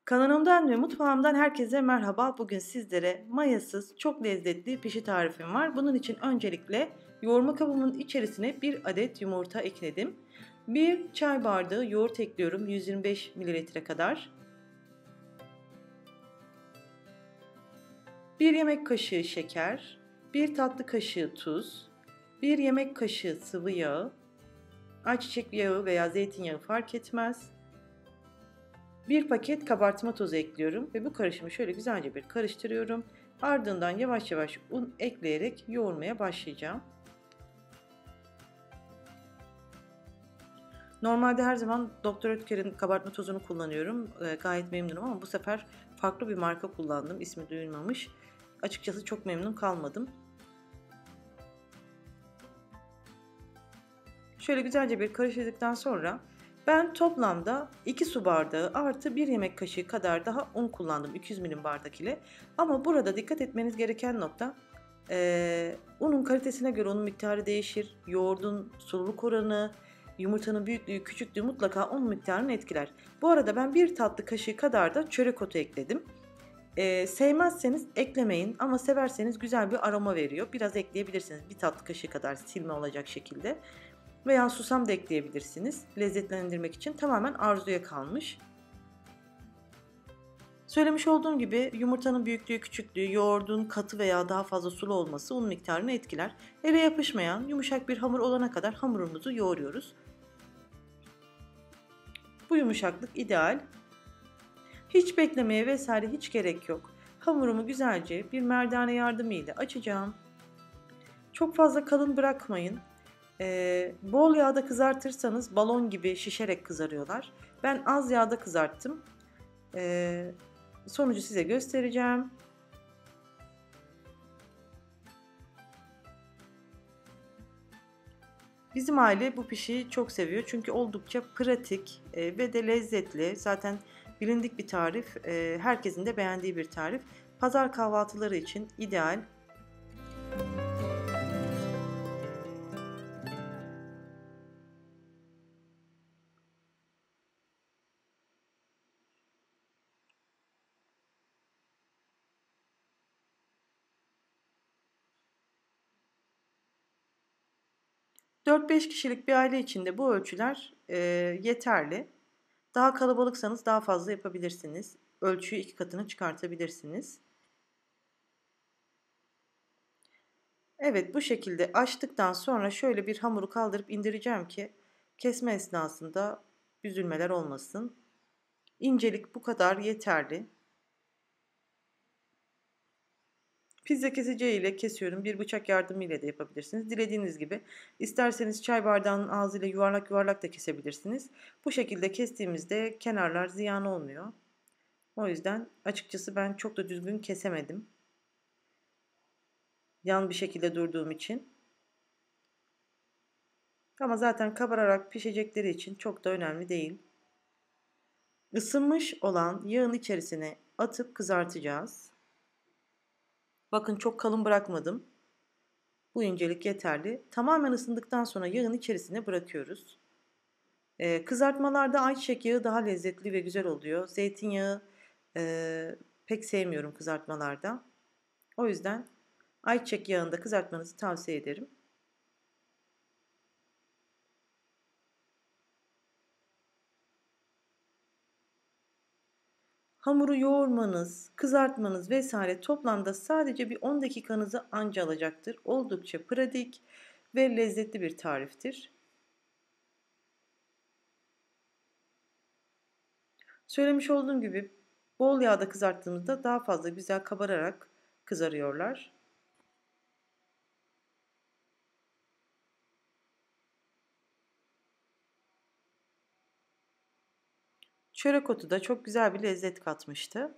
Kanalımdan ve mutfağımdan herkese merhaba. Bugün sizlere mayasız, çok lezzetli pişi tarifim var. Bunun için öncelikle yoğurma kabımın içerisine bir adet yumurta ekledim. Bir çay bardağı yoğurt ekliyorum 125 mililitre kadar. Bir yemek kaşığı şeker, bir tatlı kaşığı tuz, bir yemek kaşığı sıvı yağ, ayçiçek yağı veya zeytinyağı fark etmez. Bir paket kabartma tozu ekliyorum ve bu karışımı şöyle güzelce bir karıştırıyorum. Ardından yavaş yavaş un ekleyerek yoğurmaya başlayacağım. Normalde her zaman Doktor Oetker'in kabartma tozunu kullanıyorum. Gayet memnunum ama bu sefer farklı bir marka kullandım. İsmi duyulmamış. Açıkçası çok memnun kalmadım. Şöyle güzelce bir karıştırdıktan sonra ben toplamda 2 su bardağı artı 1 yemek kaşığı kadar daha un kullandım 200 milim bardak ile. Ama burada dikkat etmeniz gereken nokta unun kalitesine göre unun miktarı değişir. Yoğurdun sululuk oranı, yumurtanın büyüklüğü, küçüklüğü mutlaka un miktarını etkiler. Bu arada ben 1 tatlı kaşığı kadar da çörek otu ekledim. Sevmezseniz eklemeyin ama severseniz güzel bir aroma veriyor. Biraz ekleyebilirsiniz. 1 tatlı kaşığı kadar silme olacak şekilde. Veya susam da ekleyebilirsiniz. Lezzetlendirmek için tamamen arzuya kalmış. Söylemiş olduğum gibi yumurtanın büyüklüğü, küçüklüğü, yoğurdun katı veya daha fazla sulu olması un miktarını etkiler. Ele yapışmayan yumuşak bir hamur olana kadar hamurumuzu yoğuruyoruz. Bu yumuşaklık ideal. Hiç beklemeye vesaire hiç gerek yok. Hamurumu güzelce bir merdane yardımıyla açacağım. Çok fazla kalın bırakmayın. Bol yağda kızartırsanız balon gibi şişerek kızarıyorlar. Ben az yağda kızarttım. Sonucu size göstereceğim. Bizim aile bu pişiyi çok seviyor çünkü oldukça pratik ve de lezzetli. Zaten bilindik bir tarif, herkesin de beğendiği bir tarif. Pazar kahvaltıları için ideal. 4-5 kişilik bir aile için de bu ölçüler yeterli. Daha kalabalıksanız daha fazla yapabilirsiniz. Ölçüyü 2 katını çıkartabilirsiniz. Evet, bu şekilde açtıktan sonra şöyle bir hamuru kaldırıp indireceğim ki kesme esnasında üzülmeler olmasın. İncelik bu kadar yeterli. Pizza keseceği ile kesiyorum. Bir bıçak yardımıyla da yapabilirsiniz. Dilediğiniz gibi. İsterseniz çay bardağının ağzıyla yuvarlak yuvarlak da kesebilirsiniz. Bu şekilde kestiğimizde kenarlar ziyan olmuyor. O yüzden açıkçası ben çok da düzgün kesemedim. Yan bir şekilde durduğum için. Ama zaten kabararak pişecekleri için çok da önemli değil. Isınmış olan yağın içerisine atıp kızartacağız. Bakın çok kalın bırakmadım. Bu incelik yeterli. Tamamen ısındıktan sonra yağın içerisine bırakıyoruz. Kızartmalarda ayçiçek yağı daha lezzetli ve güzel oluyor. Zeytinyağı pek sevmiyorum kızartmalarda. O yüzden ayçiçek yağında kızartmanızı tavsiye ederim. Hamuru yoğurmanız, kızartmanız vesaire toplamda sadece bir 10 dakikanızı anca alacaktır. Oldukça pratik ve lezzetli bir tariftir. Söylemiş olduğum gibi bol yağda kızarttığımızda daha fazla güzel kabararak kızarıyorlar. Çörek otu da çok güzel bir lezzet katmıştı.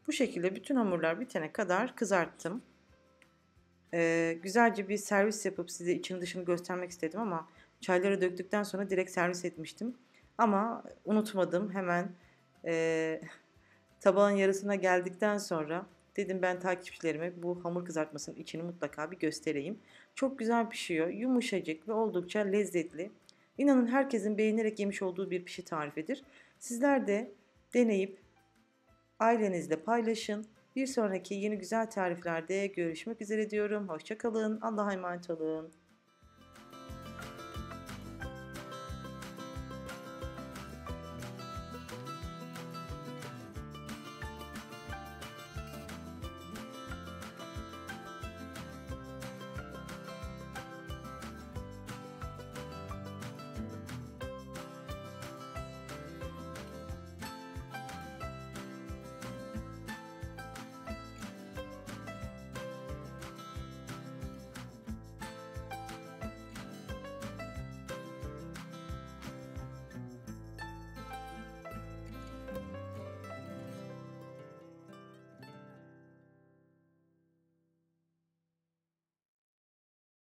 Bu şekilde bütün hamurlar bitene kadar kızarttım. Güzelce bir servis yapıp size içini dışını göstermek istedim ama çayları döktükten sonra direkt servis etmiştim. Ama unutmadım, hemen eee, tabağın yarısına geldikten sonra dedim ben takipçilerime bu hamur kızartmasının içini mutlaka bir göstereyim. Çok güzel pişiyor, yumuşacık ve oldukça lezzetli. İnanın herkesin beğenerek yemiş olduğu bir pişi tarifidir. Sizler de deneyip ailenizle paylaşın. Bir sonraki yeni güzel tariflerde görüşmek üzere diyorum. Hoşça kalın. Allah'a emanet olun.